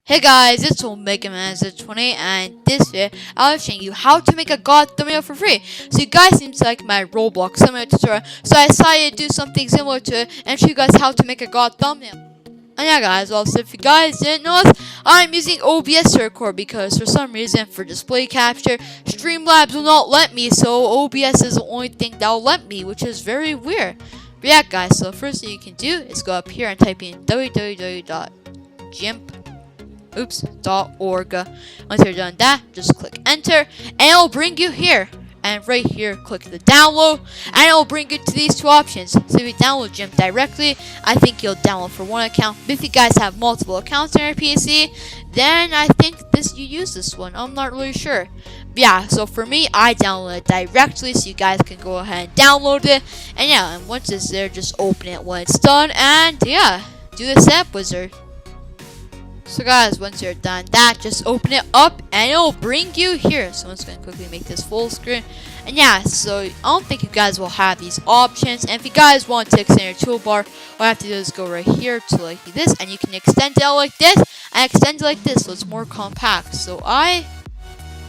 Hey guys, it's Omega Man 20 and this video I'll be showing you how to make a god thumbnail for free. So you guys seem to like my Roblox thumbnail tutorial, so I decided to do something similar to it and show you guys how to make a god thumbnail. And yeah guys, also if you guys didn't know this, I'm using OBS to record because for some reason for display capture, Streamlabs will not let me, so OBS is the only thing that will let me, which is very weird. But yeah guys, so first thing you can do is go up here and type in www.gimp.org. Once you're done that, just click enter and it'll bring you here. And right here, click the download and it'll bring you to these two options. So if you download GIMP directly, I think you'll download for one account. But if you guys have multiple accounts on your PC, then I think you use this one. I'm not really sure. But yeah, so for me, I download it directly so you guys can go ahead and download it. And yeah, and once it's there, just open it when it's done. And yeah, do the setup wizard. So guys, once you're done that, just open it up and it'll bring you here. So I'm just going to quickly make this full screen. And yeah, so I don't think you guys will have these options. And if you guys want to extend your toolbar, all you have to do is go right here to like this. And you can extend it out like this and extend it like this so it's more compact. So I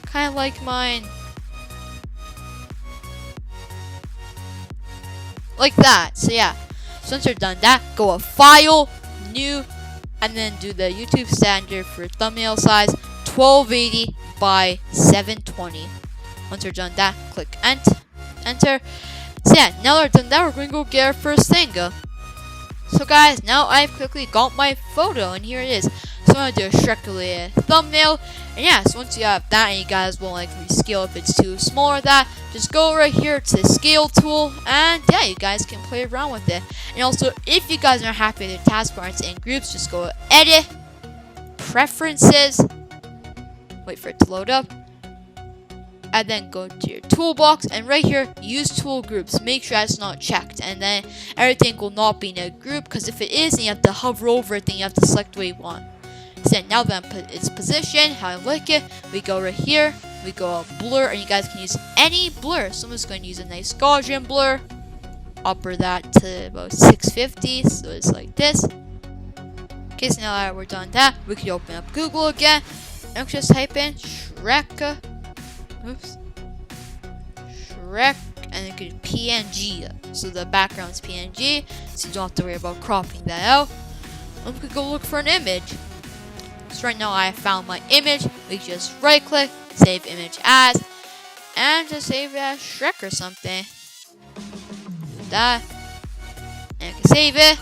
kind of like mine like that. So yeah, so once you're done that, go to File, New, and then do the YouTube standard for thumbnail size 1280 by 720. Once you're done that, click enter. So yeah, now that we're done that, we're going to go get our first thing. So guys, now I've quickly got my photo and here it is. So I'm going to do a Shrek-related thumbnail. And yeah, so once you have that and you guys won't like rescale if it's too small or that, just go right here to the scale tool and yeah, you guys can play around with it. And also, if you guys are happy with the taskbars and groups, just go to edit, preferences, wait for it to load up, and then go to your toolbox and right here use tool groups. Make sure that's not checked and then everything will not be in a group, because if it is, then you have to hover over it, then you have to select what you want. So now that I'm put its position, how I like it, we go right here, we go blur, and you guys can use any blur. So I'm just going to use a nice Gaussian blur, upper that to about 650, so it's like this. Okay, so now that we're done that, we can open up Google again, and we can just type in Shrek, Shrek, and it could PNG, so the background's PNG, so you don't have to worry about cropping that out. And we could go look for an image. So right now I found my image. We just right click, save image as, and just save it as Shrek or something. Do that. And we can save it.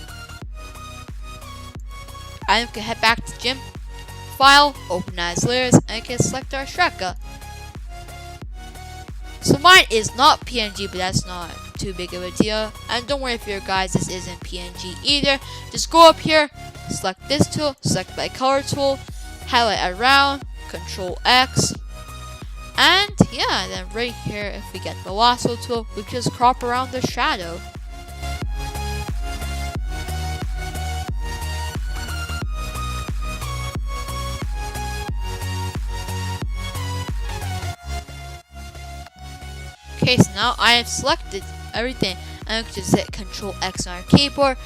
And we can head back to GIMP, File, Open as Layers, and we can select our Shrek. So mine is not PNG, but that's not too big of a deal. And don't worry if your guys this isn't PNG either. Just go up here, select this tool, select by color tool, highlight around, Control X, and yeah, then right here if we get the lasso tool, we can just crop around the shadow. Okay, so now I have selected everything, and I can just hit Control X on our keyboard,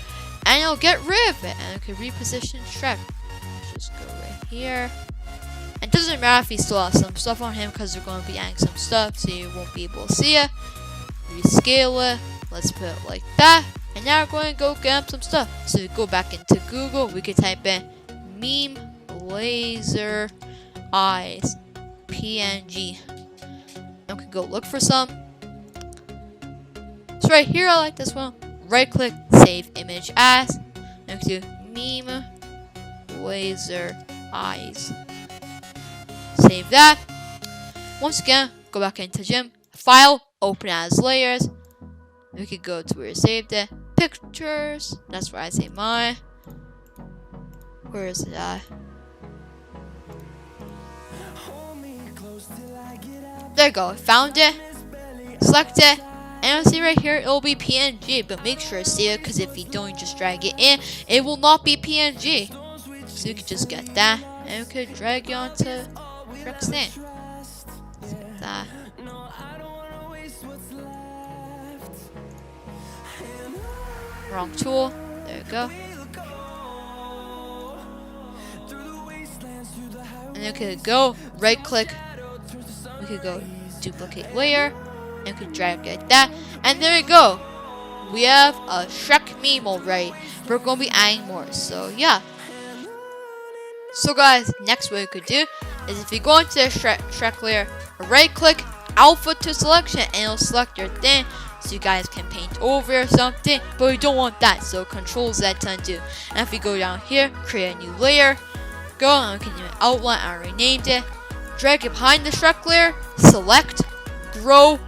and it'll get rid of it, and I can reposition Shrek. Just go right here. It doesn't matter if you still have some stuff on him, because we're going to be adding some stuff, so you won't be able to see it. Rescale it. Let's put it like that. And now we're going to go get some stuff. So if we go back into Google, we can type in meme laser eyes PNG. And we can go look for some. So right here, I like this one. Right click, save image as. And we can do meme laser eyes. Save that. Once again, go back into GIMP, File, Open as Layers. We could go to where you saved it. Pictures. That's where I save mine. Where is it at? There you go. Found it. Select it. And you'll see right here, it will be PNG. But make sure to save it, because if you don't just drag it in, it will not be PNG. So you can just get that. And we could drag it onto Shrek's thing. Like that. Wrong tool. There you go. And then we could go right click. We could go duplicate layer. And we could drag it like that. And there we go. We have a Shrek meme already. We're going to be adding more. So yeah. So guys, next what we could do is if you go into the Shrek layer, right click alpha to selection and it'll select your thing so you guys can paint over or something, but we don't want that, so control Z to undo. And if we go down here, create a new layer, go and we can name it outline. I renamed it, drag it behind the Shrek layer, select, grow,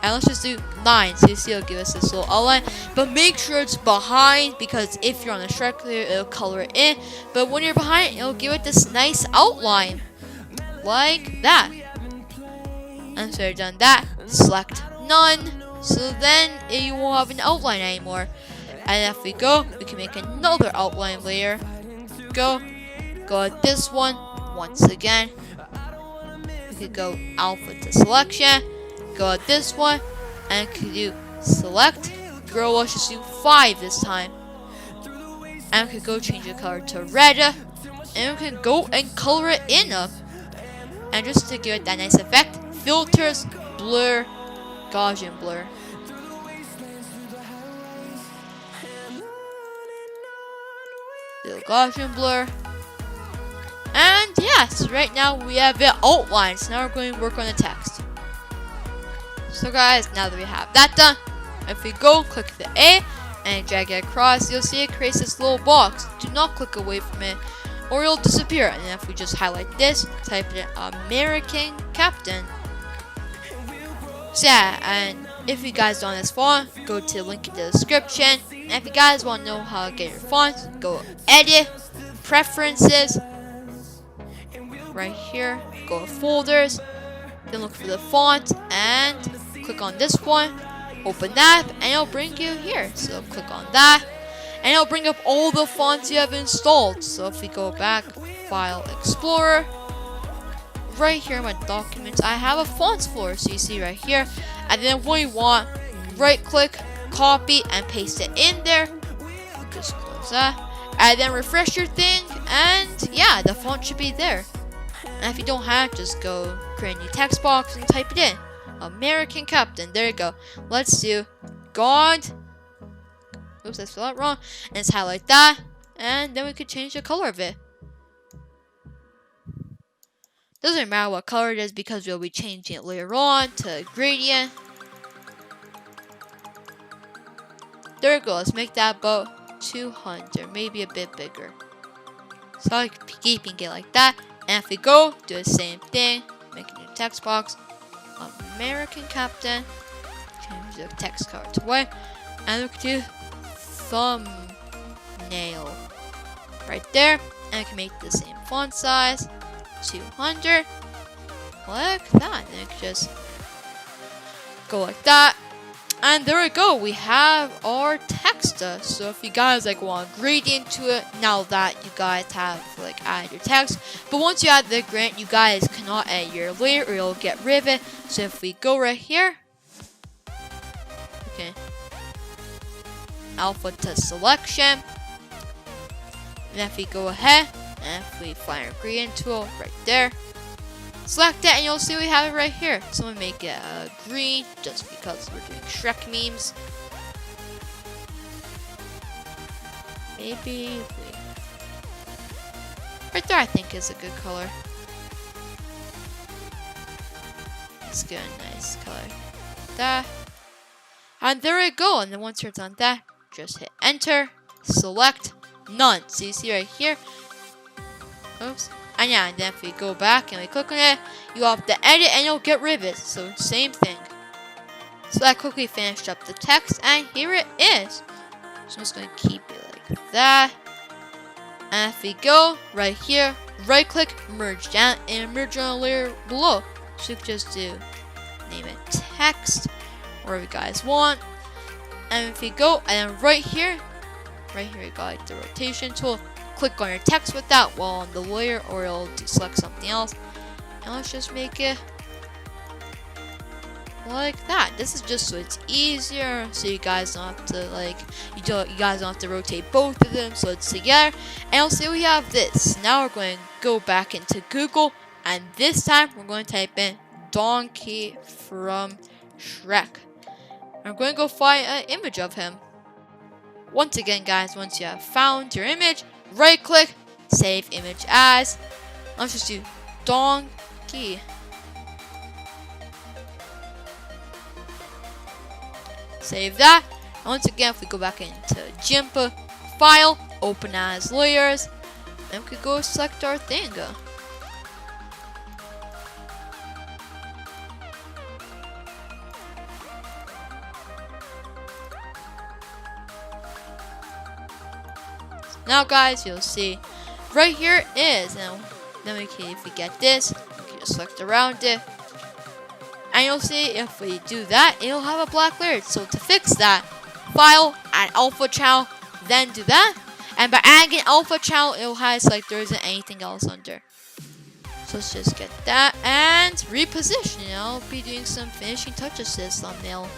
and let's just do 9. So you see it'll give us this little outline, but make sure it's behind because if you're on the Shrek layer it'll color it in, but when you're behind it'll give it this nice outline like that. And so you're done that, select none, so then you won't have an outline anymore. And if we go, we can make another outline layer, go at this one once again, we could go alpha to selection, go at this one, and we could do select, grow, let's just do 5 this time, and we could go change the color to red, and we could go and color it in, and just to give it that nice effect, filters, blur, Gaussian blur. The Gaussian blur. And yes, right now we have it outlined. So now we're going to work on the text. So guys, now that we have that done, if we go click the A and drag it across, you'll see it creates this little box. Do not click away from it or it'll disappear. And if we just highlight this, type in American Captain. So yeah, and if you guys don't know this font, go to the link in the description. And if you guys want to know how to get your fonts, go edit, preferences, right here, go to folders, then look for the font and click on this one, open that, and it'll bring you here. So click on that, and it'll bring up all the fonts you have installed. So if we go back, File Explorer, right here in my documents, I have a font explorer. So you see right here, and then what you want, right click, copy, and paste it in there. Just close that, and then refresh your thing, and yeah, the font should be there. And if you don't have, just go create a new text box and type it in. American Captain. There you go. Let's do God. Oops, I spelled it wrong. And let's highlight that. And then we could change the color of it. Doesn't matter what color it is because we'll be changing it later on to gradient. There we go. Let's make that about 200. Maybe a bit bigger. So I'm keeping it like that. And if we go, do the same thing, make a new text box, American Captain, change the text color to white, and we can do thumbnail right there, and we can make the same font size, 200, like that, and we can just go like that. And there we go, we have our text. So if you guys want gradient to it, now that you guys have added your text, but once you add the gradient, you guys cannot edit your layer or you'll get rid of it. So if we go right here, okay, alpha to selection, and if we go ahead and if we find our gradient tool right there, select it, and you'll see we have it right here. So I'm gonna make it green just because we're doing Shrek memes. Maybe right there, I think is a good color. Let's get a nice color. That. And there we go. And then once you're done that, just hit enter, select none. So you see right here. Oops. And yeah, and then if we go back and we click on it, you have to edit and you'll get rid of it. So same thing. So I quickly finished up the text and here it is. So I'm just going to keep it like that. And if we go right here, right click, merge down, and merge on a layer below. So you can just do, name it text, whatever you guys want. And if we go, and then right here you got the rotation tool. Click on your text with that while on the layer, or it'll select something else. And let's just make it like that. This is just so it's easier, so you guys don't have to you guys don't have to rotate both of them, so it's together. And also we have this. Now we're going to go back into Google, and this time we're going to type in donkey from Shrek. I'm going to go find an image of him. Once again, guys, once you have found your image, right click, save image as. Let's just do donkey. Save that. And once again, if we go back into GIMP, file, open as layers, and we could go select our thing. Now, guys, you'll see right here is, and then we can, if we get this, we can just select around it. And you'll see if we do that, it'll have a black layer. So to fix that, file, add alpha channel, then do that. And by adding alpha channel, it'll hide like there isn't anything else under. So let's just get that and reposition. I'll be doing some finishing touches to this thumbnail.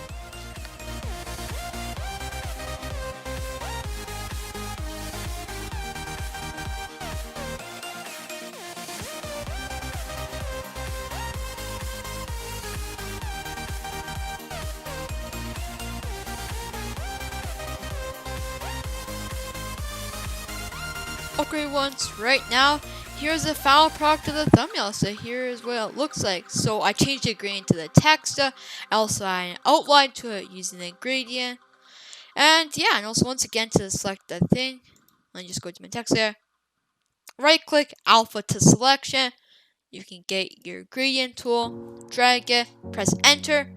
Okay, once right now, here's the final product of the thumbnail. So here's what it looks like. So I changed the gradient to the text. I also added an outline to it using the gradient. And yeah, and also once again to select the thing, let me just go to my text there. Right click alpha to selection. You can get your gradient tool, drag it, press enter,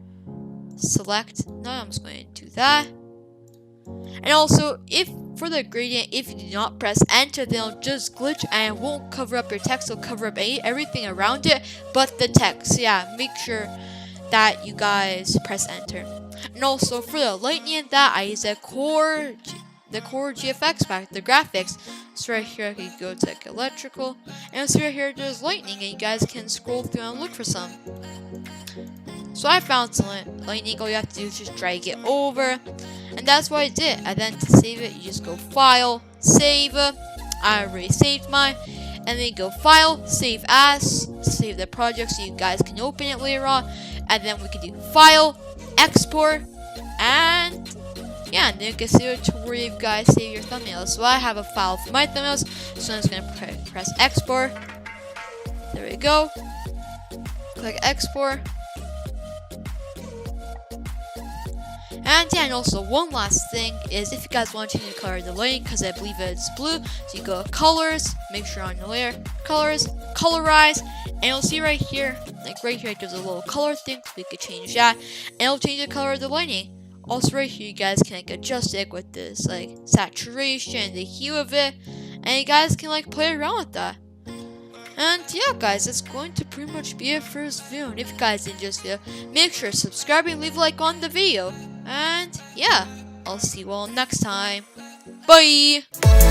select. No, I'm just going to do that. And also, if for the gradient, if you do not press enter, then it'll just glitch and it won't cover up your text. It'll cover up everything around it but the text. So yeah, make sure that you guys press enter. And also for the lightning and that, I use the core GFX pack, the graphics. So right here, I can go to like electrical, and so right here there's lightning, and you guys can scroll through and look for some. So I found some lightning. All you have to do is just drag it over. And that's what I did. And then to save it, you just go File, Save. I already saved mine. And then you go File, Save As, save the project so you guys can open it later on. And then we can do File, Export, and yeah, and then you can save it to where you guys save your thumbnails. So I have a file for my thumbnails. So I'm just going to press Export. There we go. Click Export. And yeah, and also one last thing is if you guys want to change the color of the lighting, because I believe it's blue, so you go colors, make sure on your layer, colors, colorize, and you'll see right here, like right here, there's a little color thing, so we could change that, and it'll change the color of the lighting. Also right here, you guys can like adjust it with this like saturation, the hue of it, and you guys can like play around with that. And yeah, guys, that's going to pretty much be it for this video. And if you guys enjoyed this video, make sure to subscribe and leave a like on the video. And yeah, I'll see you all next time. Bye!